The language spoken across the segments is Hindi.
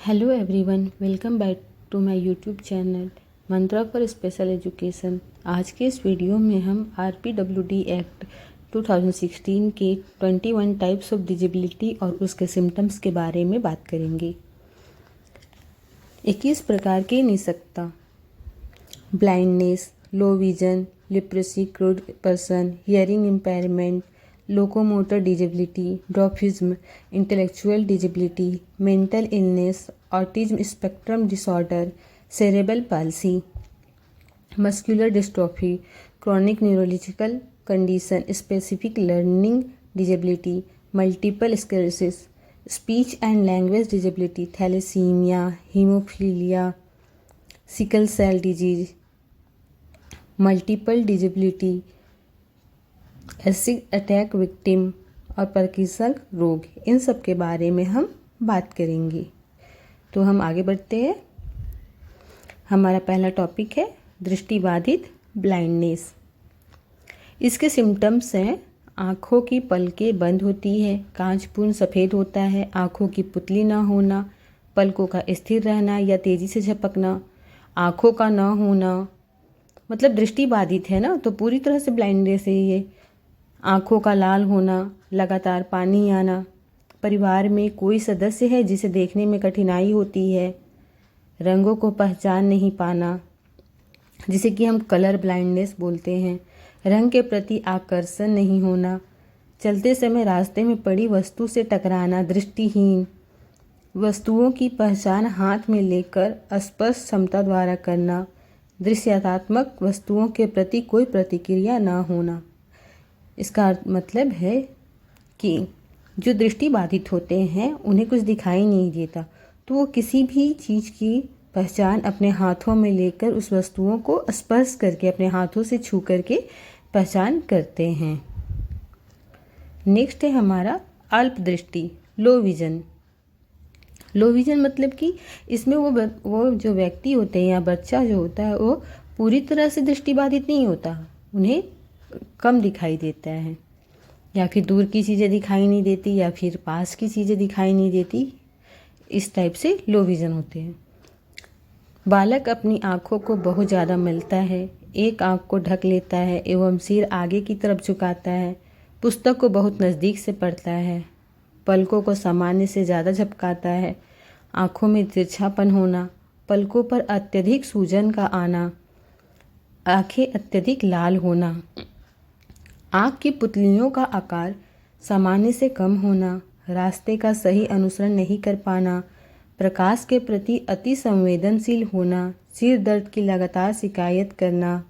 Hello everyone, welcome back to my YouTube channel Mantra for special education. आज के इस वीडियो में हम RPWD एक्ट 2016 के 21 टाइप्स ऑफ डिजेबिलिटी और उसके सिम्टम्स के बारे में बात करेंगे। 21 प्रकार की निसक्ता: blindness, low vision, leprosy, cured person, hearing impairment, locomotor disability, dwarfism, intellectual disability, mental illness, autism spectrum disorder, cerebral palsy, muscular dystrophy, chronic neurological condition, specific learning disability, multiple sclerosis, speech and language disability, thalassemia, hemophilia, sickle cell disease, multiple disability, acid attack victim और पार्किंसन रोग, इन सब के बारे में हम बात करेंगे। तो हम आगे बढ़ते हैं। हमारा पहला टॉपिक है दृष्टिबाधित, ब्लाइंडनेस। इसके सिम्टम्स हैं: आँखों की पलकें बंद होती है, कांच पूर्ण सफ़ेद होता है, आँखों की पुतली ना होना, पलकों का स्थिर रहना या तेज़ी से झपकना, आँखों का ना होना, मतलब दृष्टि बाधित है ना, तो पूरी तरह से ब्लाइंडनेस है ये। आँखों का लाल होना, लगातार पानी आना, परिवार में कोई सदस्य है जिसे देखने में कठिनाई होती है, रंगों को पहचान नहीं पाना, जिसे कि हम कलर ब्लाइंडनेस बोलते हैं, रंग के प्रति आकर्षण नहीं होना, चलते समय रास्ते में पड़ी वस्तु से टकराना, दृष्टिहीन, वस्तुओं की पहचान हाथ में लेकर स्पर्श क्षमता द्वारा करना, दृश्यात्मक वस्तुओं के प्रति कोई प्रतिक्रिया ना होना। इसका मतलब है कि जो दृष्टि बाधित होते हैं उन्हें कुछ दिखाई नहीं देता, तो वो किसी भी चीज़ की पहचान अपने हाथों में लेकर उस वस्तुओं को स्पर्श करके अपने हाथों से छू करके पहचान करते हैं। नेक्स्ट है हमारा अल्प दृष्टि, लो विजन। लो विजन मतलब कि इसमें वो जो व्यक्ति होते हैं या बच्चा जो होता है वो पूरी तरह से दृष्टि बाधित नहीं होता, उन्हें कम दिखाई देता है, या फिर दूर की चीज़ें दिखाई नहीं देती या फिर पास की चीज़ें दिखाई नहीं देती। इस टाइप से लो विज़न होते हैं। बालक अपनी आँखों को बहुत ज़्यादा मलता है, एक आँख को ढक लेता है एवं सिर आगे की तरफ झुकाता है, पुस्तक को बहुत नज़दीक से पढ़ता है, पलकों को सामान्य से ज़्यादा झपकाता है, आँखों में तिरछापन होना, पलकों पर अत्यधिक सूजन का आना, आँखें अत्यधिक लाल होना, आँख की पुतलियों का आकार सामान्य से कम होना, रास्ते का सही अनुसरण नहीं कर पाना, प्रकाश के प्रति अति संवेदनशील होना, सिर दर्द की लगातार शिकायत करना,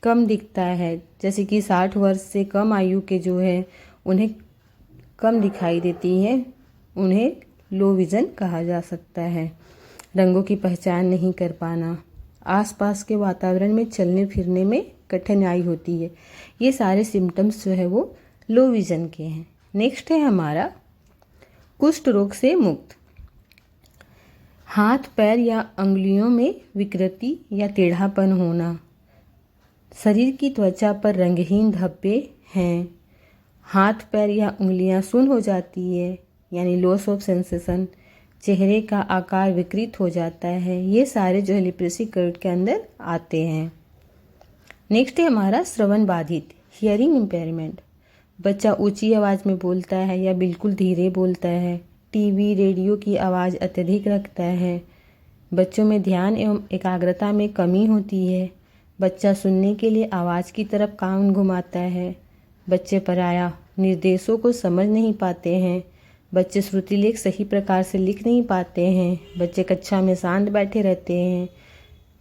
कम दिखता है, जैसे कि 60 वर्ष से कम आयु के जो है उन्हें कम दिखाई देती है, उन्हें लो विज़न कहा जा सकता है। रंगों की पहचान नहीं कर पाना, आसपास के वातावरण में चलने फिरने में कठिनाई होती है। ये सारे सिम्टम्स जो है वो लो विज़न के हैं। नेक्स्ट है हमारा कुष्ठ रोग से मुक्त। हाथ पैर या अंगुलियों में विकृति या टेढ़ापन होना, शरीर की त्वचा पर रंगहीन धब्बे हैं, हाथ पैर या उंगलियां सुन्न हो जाती है यानी लॉस ऑफ सेंसेशन, चेहरे का आकार विकृत हो जाता है। ये सारे जो है लिप्रेसी कर्व के अंदर आते हैं। नेक्स्ट है हमारा श्रवण बाधित, हियरिंग इम्पेयरमेंट। बच्चा ऊंची आवाज़ में बोलता है या बिल्कुल धीरे बोलता है, टीवी रेडियो की आवाज़ अत्यधिक रखता है, बच्चों में ध्यान एवं एकाग्रता में कमी होती है, बच्चा सुनने के लिए आवाज़ की तरफ कान घुमाता है, बच्चे पराया निर्देशों को समझ नहीं पाते हैं, बच्चे श्रुतिलेख सही प्रकार से लिख नहीं पाते हैं, बच्चे कक्षा में शांत बैठे रहते हैं,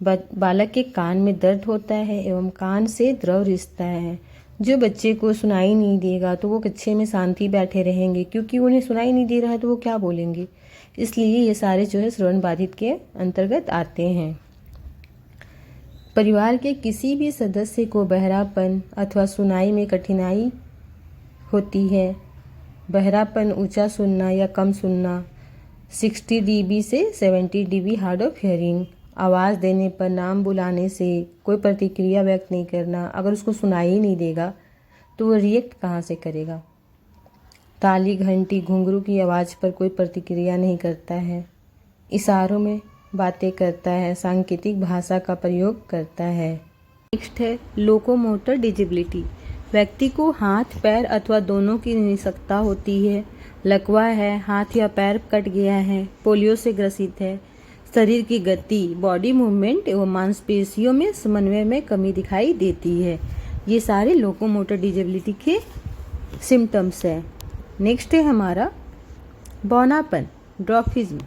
बालक के कान में दर्द होता है एवं कान से द्रव रिसता है। जो बच्चे को सुनाई नहीं देगा तो वो कक्षा में शांति बैठे रहेंगे, क्योंकि उन्हें सुनाई नहीं दे रहा है तो वो क्या बोलेंगे। इसलिए ये सारे जो है श्रवण बाधित के अंतर्गत आते हैं। परिवार के किसी भी सदस्य को बहरापन अथवा सुनाई में कठिनाई होती है, बहरापन, ऊंचा सुनना या कम सुनना, 60 dB से 70 dB हार्ड ऑफ हियरिंग, आवाज़ देने पर नाम बुलाने से कोई प्रतिक्रिया व्यक्त नहीं करना, अगर उसको सुनाई ही नहीं देगा तो वो रिएक्ट कहाँ से करेगा। ताली, घंटी, घुंघरू की आवाज़ पर कोई प्रतिक्रिया नहीं करता है, इशारों में बातें करता है, सांकेतिक भाषा का प्रयोग करता है। नेक्स्ट है लोकोमोटर डिजेबिलिटी। व्यक्ति को हाथ, पैर अथवा दोनों की निःशक्तता होती है। लकवा है, हाथ या पैर कट गया है, पोलियो से ग्रसित है। शरीर की गति, बॉडी मूवमेंट एवं मांसपेशियों में समन्वय में कमी दिखाई देती है। ये सारे लोकोमोटर डिजेबिलिटी के सिम्टम्स है। नेक्स्ट है हमारा बौनापन, ड्वार्फिज्म।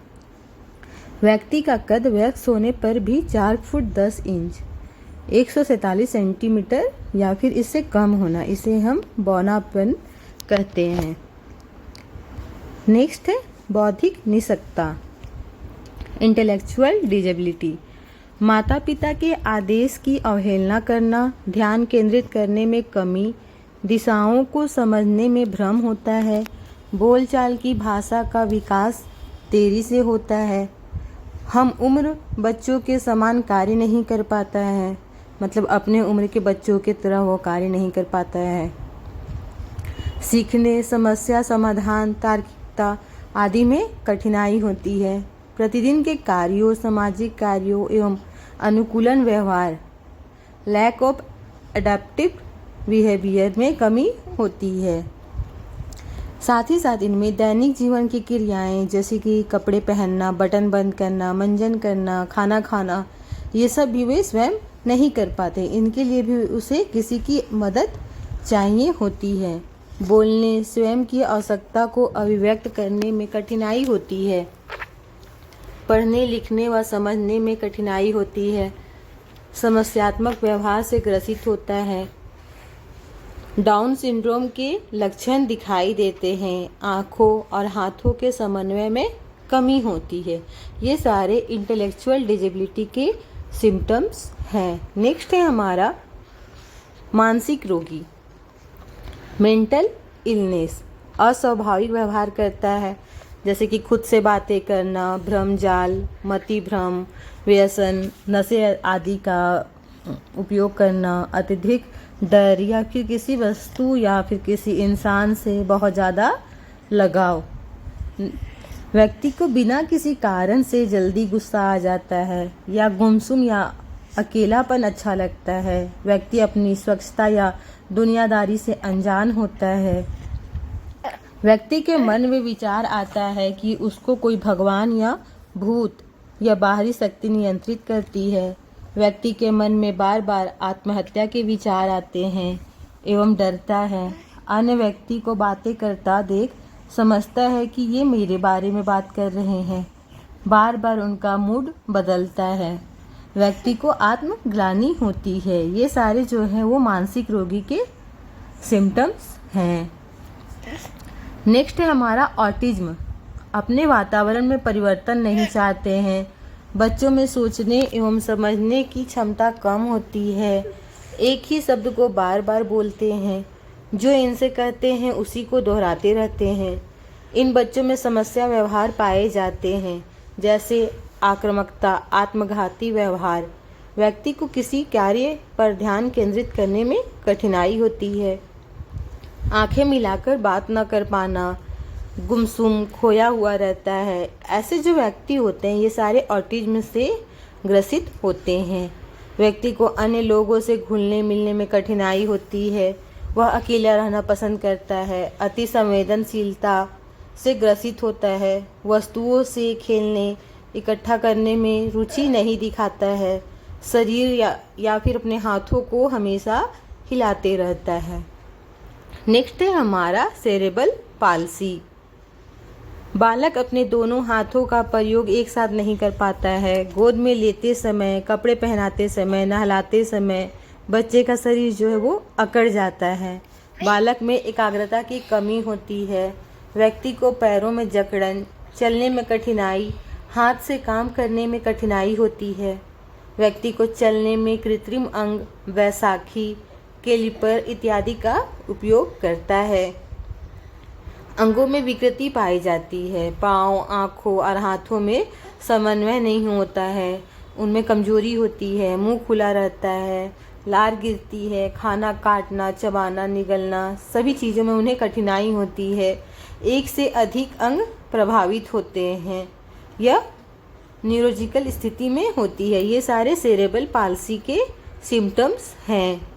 व्यक्ति का कद वयस्क होने पर भी 4 फुट 10 इंच 147 सेंटीमीटर या फिर इससे कम होना, इसे हम बौनापन कहते हैं। नेक्स्ट है बौद्धिक निःशक्तता, इंटेलेक्चुअल डिजेबिलिटी। माता पिता के आदेश की अवहेलना करना, ध्यान केंद्रित करने में कमी, दिशाओं को समझने में भ्रम होता है, बोलचाल की भाषा का विकास देरी से होता है, हम उम्र बच्चों के समान कार्य नहीं कर पाता है, मतलब अपने उम्र के बच्चों की तरह वो कार्य नहीं कर पाता है। सीखने, समस्या समाधान, तार्किकता आदि में कठिनाई होती है। प्रतिदिन के कार्यों, सामाजिक कार्यों एवं अनुकूलन व्यवहार, लैक ऑफ एडेप्टिव बिहेवियर में कमी होती है। साथ ही साथ इनमें दैनिक जीवन की क्रियाएं जैसे कि कपड़े पहनना, बटन बंद करना, मंजन करना, खाना खाना, ये सब भी वे स्वयं नहीं कर पाते। इनके लिए भी उसे किसी की मदद चाहिए होती है। बोलने, स्वयं की आवश्यकता को अभिव्यक्त करने में कठिनाई होती है। पढ़ने, लिखने व समझने में कठिनाई होती है। समस्यात्मक व्यवहार से ग्रसित होता है। डाउन सिंड्रोम के लक्षण दिखाई देते हैं। आँखों और हाथों के समन्वय में कमी होती है। ये सारे इंटेलेक्चुअल डिजेबिलिटी के सिम्टम्स हैं। नेक्स्ट है हमारा मानसिक रोगी, मेंटल इलनेस। अस्वाभाविक व्यवहार करता है, जैसे कि खुद से बातें करना, भ्रमजाल, मति भ्रम, व्यसन, नशे आदि का उपयोग करना, अत्यधिक डर या फिर किसी वस्तु या फिर किसी इंसान से बहुत ज़्यादा लगाव। व्यक्ति को बिना किसी कारण से जल्दी गुस्सा आ जाता है या गुमसुम या अकेलापन अच्छा लगता है। व्यक्ति अपनी स्वच्छता या दुनियादारी से अनजान होता है। व्यक्ति के मन में विचार आता है कि उसको कोई भगवान या भूत या बाहरी शक्ति नियंत्रित करती है। व्यक्ति के मन में बार बार आत्महत्या के विचार आते हैं एवं डरता है। अन्य व्यक्ति को बातें करता देख समझता है कि ये मेरे बारे में बात कर रहे हैं। बार बार उनका मूड बदलता है। व्यक्ति को आत्मग्लानि होती है। ये सारे जो हैं वो मानसिक रोगी के सिम्टम्स हैं। नेक्स्ट है हमारा ऑटिज्म। अपने वातावरण में परिवर्तन नहीं चाहते हैं। बच्चों में सोचने एवं समझने की क्षमता कम होती है। एक ही शब्द को बार बार बोलते हैं। जो इनसे कहते हैं उसी को दोहराते रहते हैं। इन बच्चों में समस्या व्यवहार पाए जाते हैं, जैसे आक्रामकता, आत्मघाती व्यवहार। व्यक्ति को किसी कार्य पर ध्यान केंद्रित करने में कठिनाई होती है। आंखें मिलाकर बात न कर पाना, गुमसुम, खोया हुआ रहता है। ऐसे जो व्यक्ति होते हैं ये सारे ऑटिज्म से ग्रसित होते हैं। व्यक्ति को अन्य लोगों से घुलने मिलने में कठिनाई होती है। वह अकेला रहना पसंद करता है। अति संवेदनशीलता से ग्रसित होता है। वस्तुओं से खेलने, इकट्ठा करने में रुचि नहीं दिखाता है। शरीर या फिर अपने हाथों को हमेशा हिलाते रहता है। नेक्स्ट है हमारा सेरेब्रल पाल्सी। बालक अपने दोनों हाथों का प्रयोग एक साथ नहीं कर पाता है। गोद में लेते समय, कपड़े पहनाते समय, नहलाते समय बच्चे का शरीर जो है वो अकड़ जाता है। बालक में एकाग्रता की कमी होती है। व्यक्ति को पैरों में जकड़न, चलने में कठिनाई, हाथ से काम करने में कठिनाई होती है। व्यक्ति को चलने में कृत्रिम अंग, वैसाखी, कैलिपर इत्यादि का उपयोग करता है। अंगों में विकृति पाई जाती है। पाँव, आँखों और हाथों में समन्वय नहीं होता है। उनमें कमजोरी होती है। मुंह खुला रहता है, लार गिरती है। खाना काटना, चबाना, निगलना, सभी चीज़ों में उन्हें कठिनाई होती है। एक से अधिक अंग प्रभावित होते हैं। यह न्यूरोलॉजिकल स्थिति में होती है। ये सारे सेरेब्रल पाल्सी के सिम्टम्स हैं।